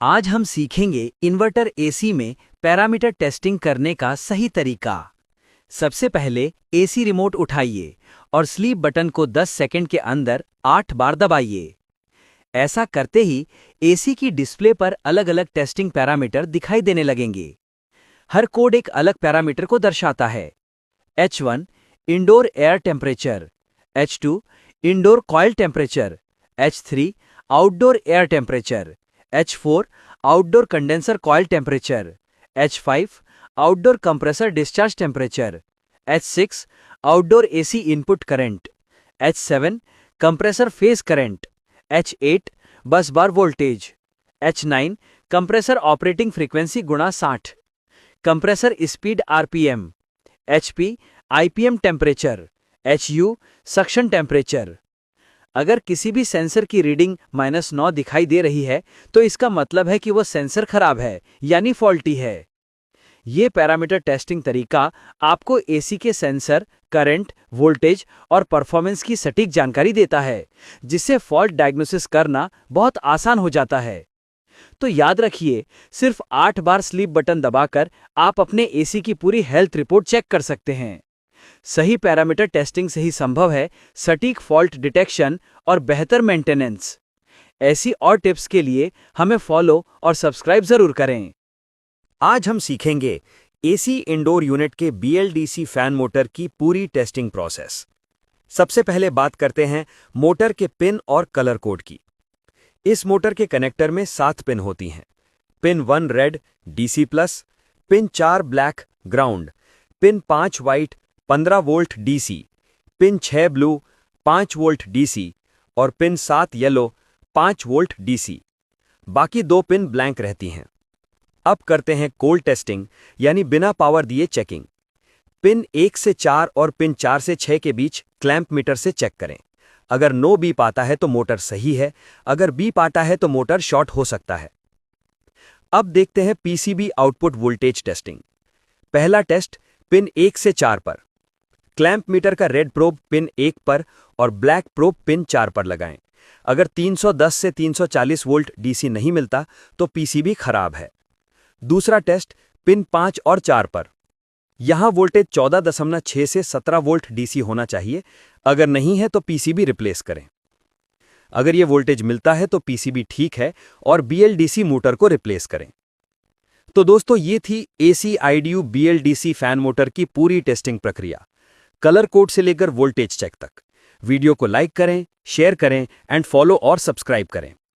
आज हम सीखेंगे इन्वर्टर एसी में पैरामीटर टेस्टिंग करने का सही तरीका। सबसे पहले एसी रिमोट उठाइए और स्लीप बटन को 10 सेकंड के अंदर 8 बार दबाइए। ऐसा करते ही एसी की डिस्प्ले पर अलग अलग टेस्टिंग पैरामीटर दिखाई देने लगेंगे। हर कोड एक अलग पैरामीटर को दर्शाता है। H1 indoor air temperature, H2 indoor coil temperature, H3 outdoor air temperature, H4 outdoor condenser coil temperature, H5 outdoor compressor discharge temperature, H6 outdoor AC input current, H7 compressor phase current, H8 bus bar voltage, H9 compressor operating frequency गुणा 60, compressor speed RPM, HP IPM temperature, HU suction temperature. अगर किसी भी sensor की reading -9 दिखाई दे रही है तो इसका मतलब है कि वह सेंसर खराब है यानी फॉल्टी है। ये पैरामीटर टेस्टिंग तरीका आपको एसी के सेंसर, करंट, वोल्टेज और परफॉर्मेंस की सटीक जानकारी देता है, जिससे फॉल्ट डायग्नोसिस करना बहुत आसान हो जाता है। तो याद रखिए, सिर्फ 8 बार स्लीप बटन दबाकर आप अपने एसी की पूरी हेल्थ रिपोर्ट चेक कर सकते हैं। सही पैरामीटर टेस्टिंग से ही संभव है सटीक फॉल्ट डिटेक्शन और बेहतर मेंटेनेंस। ऐसी और टिप्स के लिए हमें फॉलो और सब्सक्राइब जरूर करें। आज हम सीखेंगे एसी इंडोर यूनिट के BLDC फैन मोटर की पूरी टेस्टिंग प्रोसेस। सबसे पहले बात करते हैं मोटर के पिन और कलर कोड की। इस मोटर के कनेक्टर में 7 पिन होती हैं। Pin 1 red DC+, pin 4 black ground, pin 5 white 15 volt DC, pin 6 blue 5 volt DC और पिन 7 येलो 5 वोल्ट DC। बाकी 2 पिन ब्लैंक रहती हैं। अब करते हैं कोल्ड टेस्टिंग, यानी बिना पावर दिए चेकिंग। पिन 1 से 4 और पिन 4 से 6 के बीच क्लैंप मीटर से चेक करें। अगर नो बीप आता है तो मोटर सही है, अगर बीप आता है तो मोटर शॉर्ट हो सकता है। अब देखते हैं PCB आउटपुट वोल्टेज टेस्टिंग। पहला टेस्ट पिन 1 से 4 पर। क्लैंप मीटर का रेड प्रोब पिन 1 पर और ब्लैक प्रोब पिन 4 पर लगाएं। अगर 310 से 340 वोल्ट DC नहीं मिलता तो PCB खराब है। दूसरा टेस्ट पिन 5 और 4 पर। यहां वोल्टेज 14.6 से 17 वोल्ट DC होना चाहिए। अगर नहीं है तो PCB रिप्लेस करें। अगर यह वोल्टेज मिलता है तो PCB ठीक है और BLDC मोटर को रिप्लेस करें। तो दोस्तों, ये थी AC IDU BLDC fan motor की पूरी टेस्टिंग प्रक्रिया, कलर कोड से लेकर वोल्टेज चेक तक। वीडियो को लाइक करें, शेयर करें एंड फॉलो और सब्सक्राइब करें।